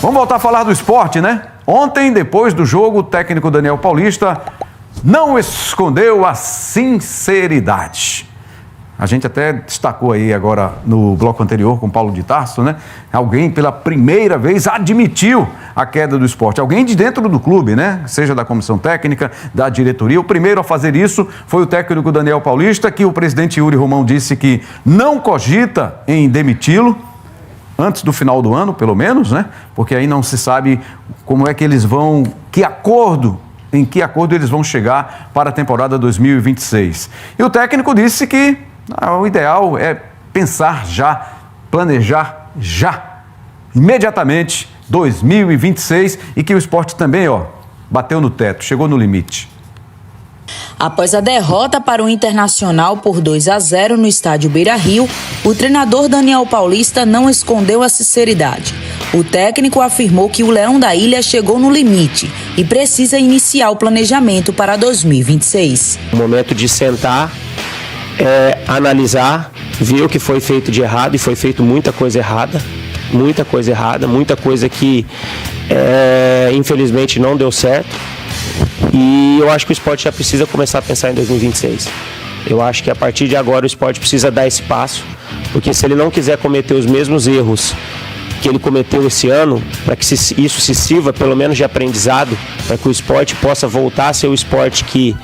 Vamos voltar a falar do esporte, né? Ontem, depois do jogo, o técnico Daniel Paulista não escondeu a sinceridade. A gente até destacou aí agora no bloco anterior com Paulo de Tarso, né? Alguém pela primeira vez admitiu a queda do esporte. Alguém de dentro do clube, né? Seja da comissão técnica, da diretoria. O primeiro a fazer isso foi o técnico Daniel Paulista, que o presidente Yuri Romão disse que não cogita em demiti-lo, antes do final do ano, pelo menos, né? Porque aí não se sabe como é que eles vão, em que acordo eles vão chegar para a temporada 2026. E o técnico disse que o ideal é pensar já, planejar já, imediatamente, 2026, e que o esporte também, bateu no teto, chegou no limite. Após a derrota para o Internacional por 2-0 no estádio Beira-Rio, o treinador Daniel Paulista não escondeu a sinceridade. O técnico afirmou que o Leão da Ilha chegou no limite e precisa iniciar o planejamento para 2026. O momento de sentar, analisar, ver o que foi feito de errado, e foi feito muita coisa errada, muita coisa que infelizmente não deu certo. E eu acho que o esporte já precisa começar a pensar em 2026. Eu acho que a partir de agora o esporte precisa dar esse passo, porque se ele não quiser cometer os mesmos erros que ele cometeu esse ano, para que isso se sirva pelo menos de aprendizado, para que o esporte possa voltar a ser o esporte que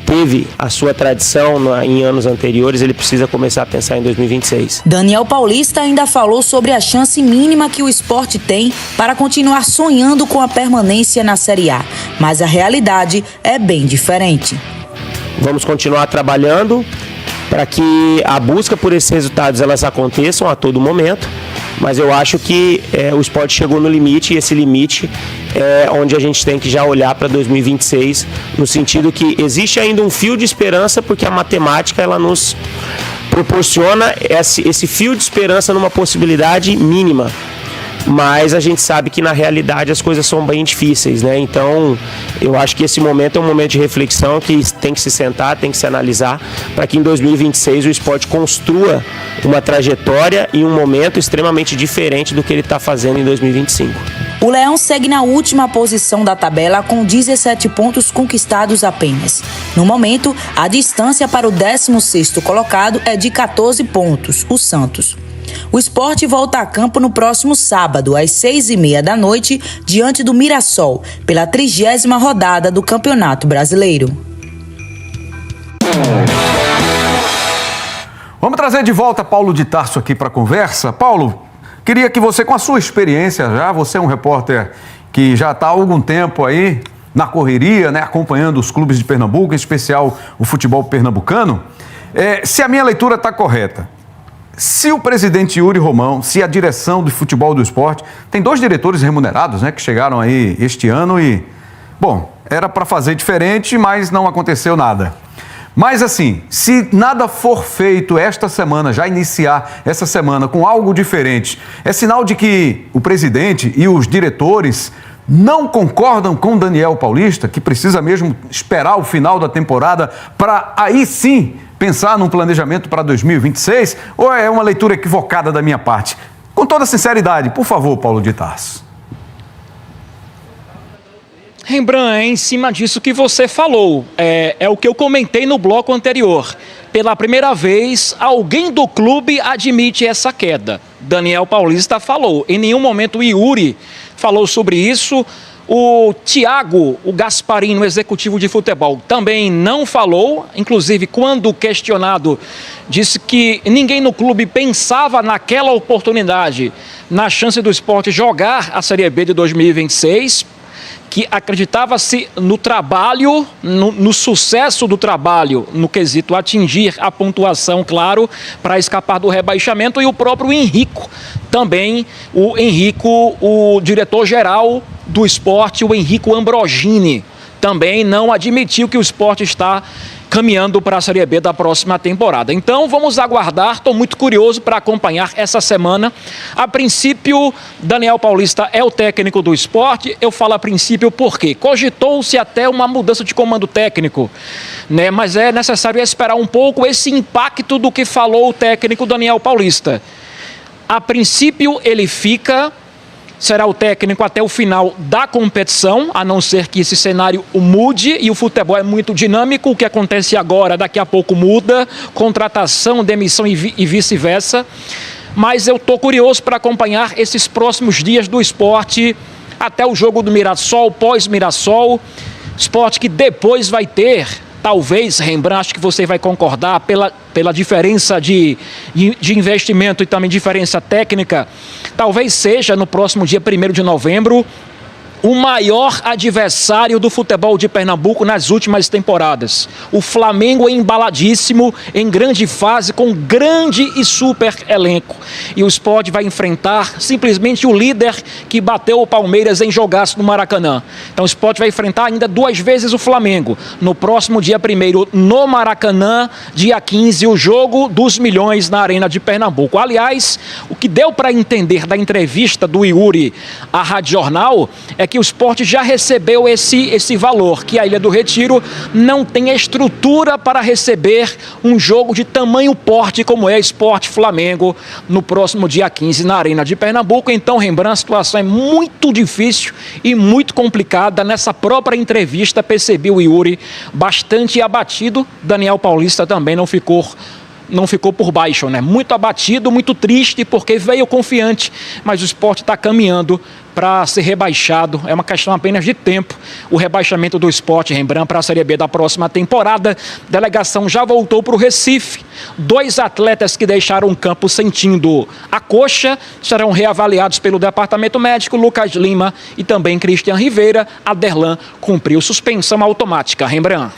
teve a sua tradição em anos anteriores, ele precisa começar a pensar em 2026. Daniel Paulista ainda falou sobre a chance mínima que o esporte tem para continuar sonhando com a permanência na Série A, mas a realidade é bem diferente. Vamos continuar trabalhando para que a busca por esses resultados elas aconteçam a todo momento, mas eu acho que o esporte chegou no limite, e esse limite é onde a gente tem que já olhar para 2026, no sentido que existe ainda um fio de esperança, porque a matemática ela nos proporciona esse fio de esperança numa possibilidade mínima. Mas a gente sabe que na realidade as coisas são bem difíceis, né? Então eu acho que esse momento é um momento de reflexão que tem que se sentar, tem que se analisar, para que em 2026 o esporte construa uma trajetória e um momento extremamente diferente do que ele está fazendo em 2025. O Leão segue na última posição da tabela com 17 pontos conquistados apenas. No momento, a distância para o 16º colocado é de 14 pontos, o Santos. O esporte volta a campo no próximo sábado, às 6h30 da noite, diante do Mirassol, pela 30ª rodada do Campeonato Brasileiro. Vamos trazer de volta Paulo de Tarso aqui para a conversa. Paulo, queria que você, com a sua experiência já, você é um repórter que já está há algum tempo aí na correria, né, acompanhando os clubes de Pernambuco, em especial o futebol pernambucano, se a minha leitura está correta. Se o presidente Yuri Romão, se a direção do futebol do esporte, tem 2 diretores remunerados, né, que chegaram aí este ano e, bom, era para fazer diferente, mas não aconteceu nada. Mas assim, se nada for feito esta semana, já iniciar essa semana com algo diferente, é sinal de que o presidente e os diretores não concordam com Daniel Paulista, que precisa mesmo esperar o final da temporada para aí sim pensar num planejamento para 2026, ou é uma leitura equivocada da minha parte? Com toda sinceridade, por favor, Paulo de Tarso. Rembrandt, é em cima disso que você falou, é o que eu comentei no bloco anterior. Pela primeira vez, alguém do clube admite essa queda. Daniel Paulista falou, em nenhum momento o Yuri falou sobre isso. O Thiago, o Gasparini, executivo de futebol, também não falou, inclusive quando questionado, disse que ninguém no clube pensava naquela oportunidade, na chance do esporte jogar a Série B de 2026, que acreditava-se no trabalho, no sucesso do trabalho, no quesito atingir a pontuação, claro, para escapar do rebaixamento, e o próprio Henrico, também o Henrico, o diretor-geral do esporte, o Henrico Ambrogini, também não admitiu que o esporte está caminhando para a Série B da próxima temporada. Então vamos aguardar, estou muito curioso para acompanhar essa semana. A princípio, Daniel Paulista é o técnico do esporte. Eu falo a princípio porque cogitou-se até uma mudança de comando técnico, né? Mas é necessário esperar um pouco esse impacto do que falou o técnico Daniel Paulista. A princípio ele fica será o técnico até o final da competição, a não ser que esse cenário mude, e o futebol é muito dinâmico, o que acontece agora, daqui a pouco muda, contratação, demissão e vice-versa. Mas eu estou curioso para acompanhar esses próximos dias do Sport, até o jogo do Mirassol, pós-Mirassol, Sport que depois vai ter, talvez, Rembrandt, acho que você vai concordar, pela diferença de investimento e também diferença técnica, talvez seja no próximo dia 1º de novembro, o maior adversário do futebol de Pernambuco nas últimas temporadas. O Flamengo é embaladíssimo, em grande fase, com grande e super elenco. E o Sport vai enfrentar simplesmente o líder que bateu o Palmeiras em jogaço no Maracanã. Então o Sport vai enfrentar ainda 2 vezes o Flamengo. No próximo dia 1º no Maracanã, dia 15, o jogo dos milhões na Arena de Pernambuco. Aliás, o que deu para entender da entrevista do Yuri à Rádio Jornal é que o Sport já recebeu esse valor, que a Ilha do Retiro não tem estrutura para receber um jogo de tamanho porte como é Sport Flamengo no próximo dia 15 na Arena de Pernambuco. Então, Rembrandt, a situação é muito difícil e muito complicada. Nessa própria entrevista percebi o Yuri bastante abatido. Daniel Paulista também não ficou por baixo, né? Muito abatido, muito triste, porque veio confiante, mas o Sport está caminhando para ser rebaixado. É uma questão apenas de tempo. O rebaixamento do Sport, Rembrandt, para a Série B da próxima temporada. A delegação já voltou para o Recife. 2 atletas que deixaram o campo sentindo a coxa serão reavaliados pelo departamento médico. Lucas Lima e também Cristian Rivera. Aderlan cumpriu suspensão automática. Rembrandt.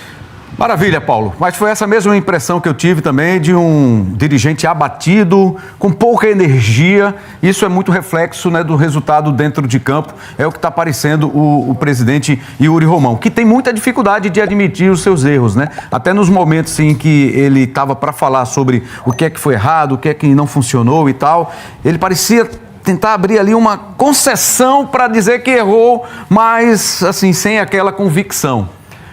Maravilha, Paulo. Mas foi essa mesma impressão que eu tive também de um dirigente abatido, com pouca energia. Isso é muito reflexo, né, do resultado dentro de campo. É o que está parecendo o presidente Yuri Romão, que tem muita dificuldade de admitir os seus erros, né? Até nos momentos em que ele estava para falar sobre o que é que foi errado, o que é que não funcionou e tal, ele parecia tentar abrir ali uma concessão para dizer que errou, mas assim, sem aquela convicção.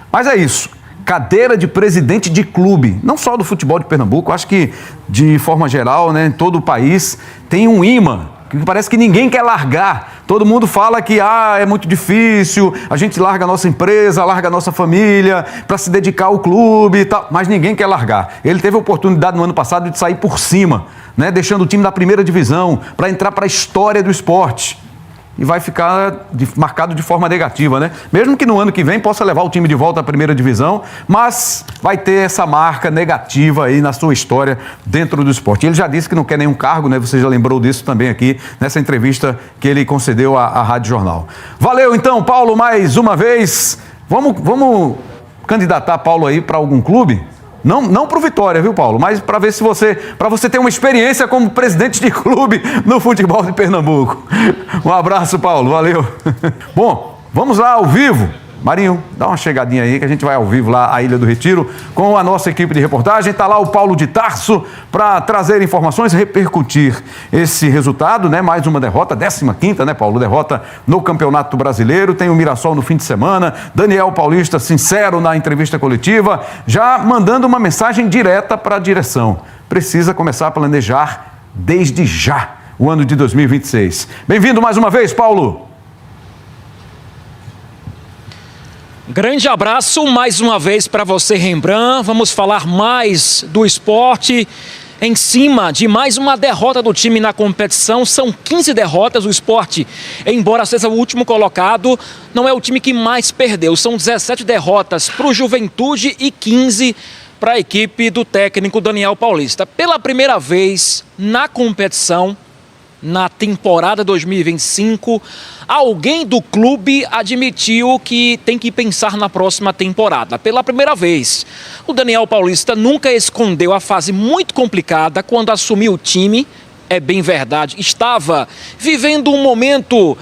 Mas é isso. Cadeira de presidente de clube, não só do futebol de Pernambuco, acho que de forma geral, né, em todo o país, tem um imã que parece que ninguém quer largar. Todo mundo fala que é muito difícil, a gente larga a nossa empresa, larga a nossa família para se dedicar ao clube e tal, mas ninguém quer largar. Ele teve a oportunidade no ano passado de sair por cima, né, deixando o time da primeira divisão para entrar para a história do esporte. E vai ficar marcado de forma negativa, né? Mesmo que no ano que vem possa levar o time de volta à primeira divisão, mas vai ter essa marca negativa aí na sua história dentro do esporte. Ele já disse que não quer nenhum cargo, né? Você já lembrou disso também aqui nessa entrevista que ele concedeu à Rádio Jornal. Valeu então, Paulo, mais uma vez. Vamos candidatar Paulo aí para algum clube? Não para o Vitória, viu, Paulo? Mas para ver se para você ter uma experiência como presidente de clube no futebol de Pernambuco. Um abraço, Paulo. Valeu. Bom, vamos lá ao vivo. Marinho, dá uma chegadinha aí que a gente vai ao vivo lá à Ilha do Retiro com a nossa equipe de reportagem. Está lá o Paulo de Tarso para trazer informações e repercutir esse resultado, né? Mais uma derrota, 15ª, né, Paulo? Derrota no Campeonato Brasileiro. Tem o Mirassol no fim de semana. Daniel Paulista, sincero na entrevista coletiva, já mandando uma mensagem direta para a direção. Precisa começar a planejar desde já o ano de 2026. Bem-vindo mais uma vez, Paulo. Grande abraço mais uma vez para você, Rembrandt. Vamos falar mais do esporte em cima de mais uma derrota do time na competição. São 15 derrotas. O Sport, embora seja o último colocado, não é o time que mais perdeu. São 17 derrotas para o Juventude e 15 para a equipe do técnico Daniel Paulista. Pela primeira vez na competição, na temporada 2025, alguém do clube admitiu que tem que pensar na próxima temporada. Pela primeira vez, o Daniel Paulista nunca escondeu a fase muito complicada quando assumiu o time. É bem verdade, estava vivendo um momento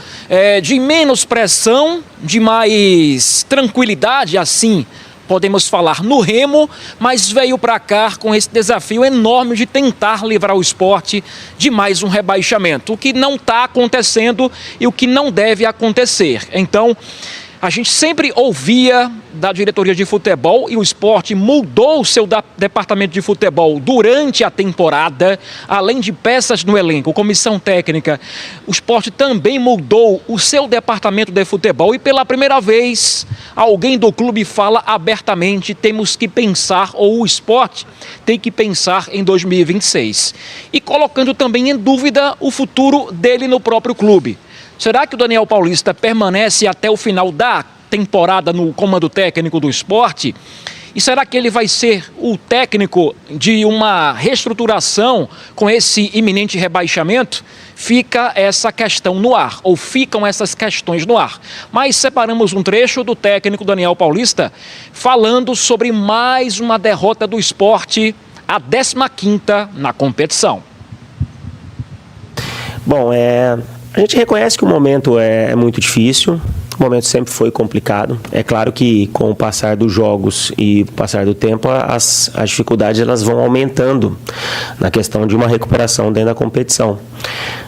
de menos pressão, de mais tranquilidade, assim podemos falar, no Remo, mas veio para cá com esse desafio enorme de tentar livrar o esporte de mais um rebaixamento, o que não está acontecendo e o que não deve acontecer. Então, A gente sempre ouvia da diretoria de futebol e o esporte mudou o seu departamento de futebol durante a temporada, além de peças no elenco, comissão técnica. O esporte também mudou o seu departamento de futebol e pela primeira vez alguém do clube fala abertamente, temos que pensar, ou o esporte tem que pensar em 2026. E colocando também em dúvida o futuro dele no próprio clube. Será que o Daniel Paulista permanece até o final da temporada no comando técnico do esporte? E será que ele vai ser o técnico de uma reestruturação com esse iminente rebaixamento? Fica essa questão no ar, ou ficam essas questões no ar. Mas separamos um trecho do técnico Daniel Paulista falando sobre mais uma derrota do esporte, a 15ª na competição. Bom, a gente reconhece que o momento é muito difícil, o momento sempre foi complicado. É claro que com o passar dos jogos e o passar do tempo, as dificuldades elas vão aumentando na questão de uma recuperação dentro da competição.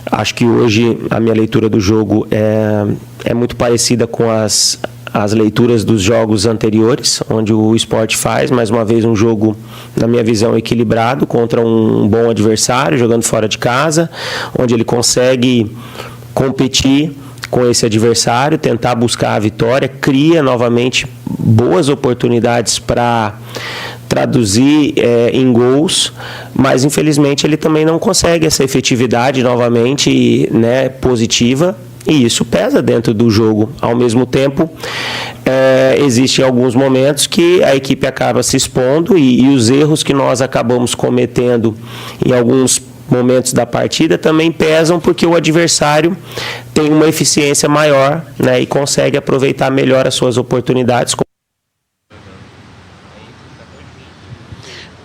Acho que hoje a minha leitura do jogo é muito parecida com as leituras dos jogos anteriores, onde o esporte faz, mais uma vez, um jogo, na minha visão, equilibrado contra um bom adversário, jogando fora de casa, onde ele consegue competir com esse adversário, tentar buscar a vitória, cria novamente boas oportunidades para traduzir em gols, mas infelizmente ele também não consegue essa efetividade novamente, né, positiva, e isso pesa dentro do jogo. Ao mesmo tempo, existem alguns momentos que a equipe acaba se expondo e os erros que nós acabamos cometendo em alguns momentos da partida também pesam, porque o adversário tem uma eficiência maior, né, e consegue aproveitar melhor as suas oportunidades.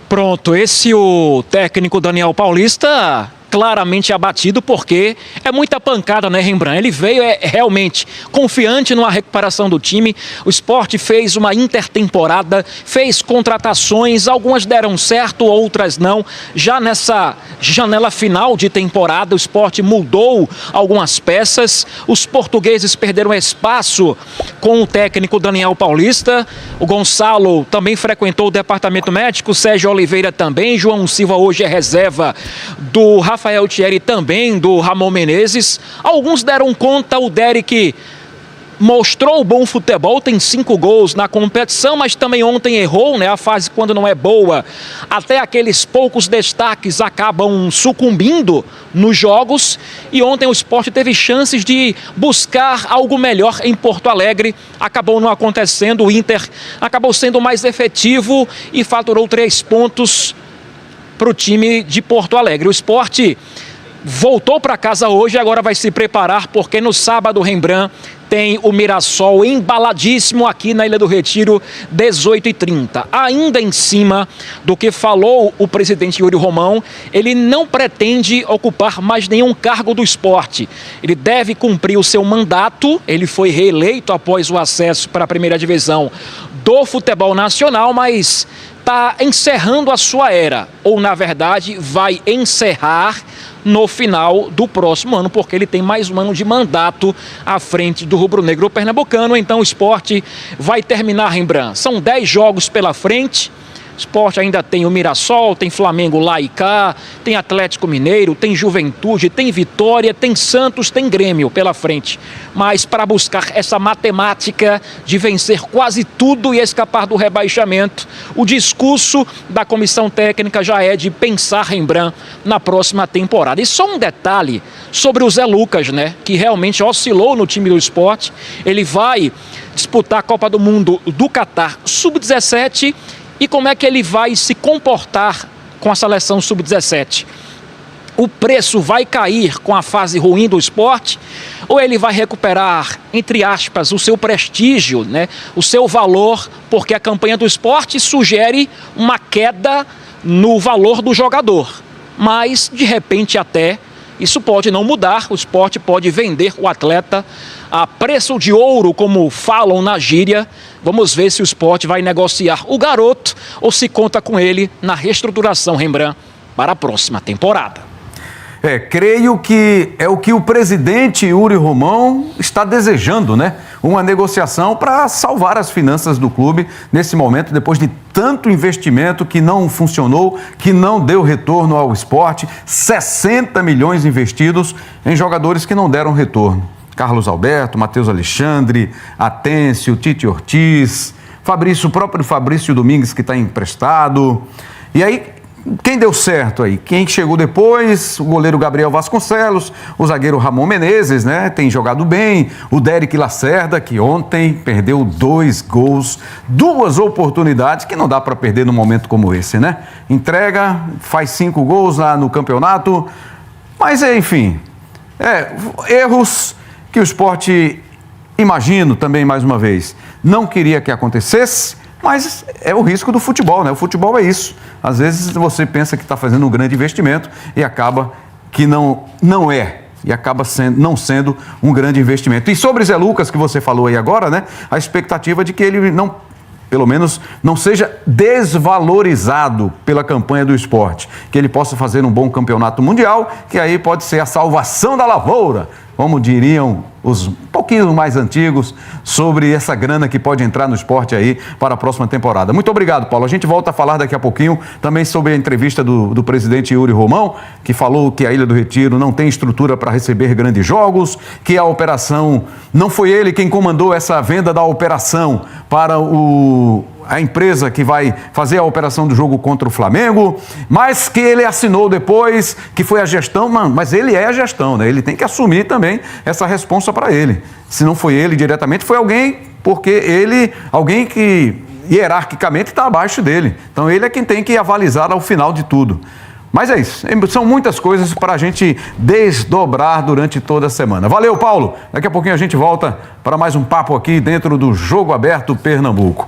Pronto, esse o técnico Daniel Paulista, claramente abatido, porque é muita pancada, né, Rembrandt? Ele veio realmente confiante numa recuperação do time. O esporte fez uma intertemporada, fez contratações, algumas deram certo, outras não. Já nessa janela final de temporada, o esporte mudou algumas peças. Os portugueses perderam espaço com o técnico Daniel Paulista. O Gonçalo também frequentou o departamento médico, Sérgio Oliveira também, João Silva hoje é reserva do Rafael Thierry, também do Ramon Menezes. Alguns deram conta, o Derek mostrou bom futebol, tem 5 gols na competição, mas também ontem errou, né? A fase, quando não é boa, até aqueles poucos destaques acabam sucumbindo nos jogos. E ontem o esporte teve chances de buscar algo melhor em Porto Alegre, acabou não acontecendo. O Inter acabou sendo mais efetivo e faturou 3 pontos para o time de Porto Alegre. O esporte voltou para casa hoje, agora vai se preparar, porque no sábado, Rembrandt, tem o Mirassol embaladíssimo aqui na Ilha do Retiro, 18h30. Ainda em cima do que falou o presidente Yuri Romão, ele não pretende ocupar mais nenhum cargo do esporte. Ele deve cumprir o seu mandato, ele foi reeleito após o acesso para a primeira divisão do futebol nacional, mas está encerrando a sua era, ou na verdade vai encerrar no final do próximo ano, porque ele tem mais um ano de mandato à frente do rubro-negro pernambucano. Então o esporte vai terminar, Rembrandt. São 10 jogos pela frente. O esporte ainda tem o Mirassol, tem Flamengo lá e cá, tem Atlético Mineiro, tem Juventude, tem Vitória, tem Santos, tem Grêmio pela frente. Mas para buscar essa matemática de vencer quase tudo e escapar do rebaixamento, o discurso da comissão técnica já é de pensar, Rembrandt, na próxima temporada. E só um detalhe sobre o Zé Lucas, né, que realmente oscilou no time do esporte. Ele vai disputar a Copa do Mundo do Catar Sub-17. E como é que ele vai se comportar com a seleção Sub-17? O preço vai cair com a fase ruim do esporte? Ou ele vai recuperar, entre aspas, o seu prestígio, né? O seu valor, porque a campanha do esporte sugere uma queda no valor do jogador. Mas, de repente, até isso pode não mudar. O esporte pode vender o atleta a preço de ouro, como falam na gíria. Vamos ver se o esporte vai negociar o garoto ou se conta com ele na reestruturação, Rembrandt, para a próxima temporada. Creio que é o que o presidente Yuri Romão está desejando, né? Uma negociação para salvar as finanças do clube nesse momento, depois de tanto investimento que não funcionou, que não deu retorno ao esporte. 60 milhões investidos em jogadores que não deram retorno. Carlos Alberto, Matheus Alexandre, Atêncio, Tite Ortiz, o próprio Fabrício Domingues, que está emprestado. E aí, quem deu certo aí? Quem chegou depois? O goleiro Gabriel Vasconcelos, o zagueiro Ramon Menezes, né? Tem jogado bem. O Derek Lacerda, que ontem perdeu 2 gols, 2 oportunidades que não dá para perder num momento como esse, né? Entrega, faz 5 gols lá no campeonato. Mas, enfim, erros que o Sport, imagino também mais uma vez, não queria que acontecesse, mas é o risco do futebol, né? O futebol é isso. Às vezes você pensa que está fazendo um grande investimento e acaba que não é. E acaba não sendo um grande investimento. E sobre Zé Lucas, que você falou aí agora, né? A expectativa de que ele não, pelo menos, não seja desvalorizado pela campanha do Sport. Que ele possa fazer um bom campeonato mundial, que aí pode ser a salvação da lavoura, como diriam os um pouquinho mais antigos, sobre essa grana que pode entrar no Sport aí para a próxima temporada. Muito obrigado, Paulo. A gente volta a falar daqui a pouquinho também sobre a entrevista do presidente Yuri Romão, que falou que a Ilha do Retiro não tem estrutura para receber grandes jogos, que a operação, não foi ele quem comandou essa venda da operação para a empresa que vai fazer a operação do jogo contra o Flamengo, mas que ele assinou depois, que foi a gestão, mas ele é a gestão, né? Ele tem que assumir também essa responsa para ele. Se não foi ele diretamente, foi alguém, porque alguém que hierarquicamente está abaixo dele. Então ele é quem tem que avalizar ao final de tudo. Mas é isso, são muitas coisas para a gente desdobrar durante toda a semana. Valeu, Paulo! Daqui a pouquinho a gente volta para mais um papo aqui dentro do Jogo Aberto Pernambuco.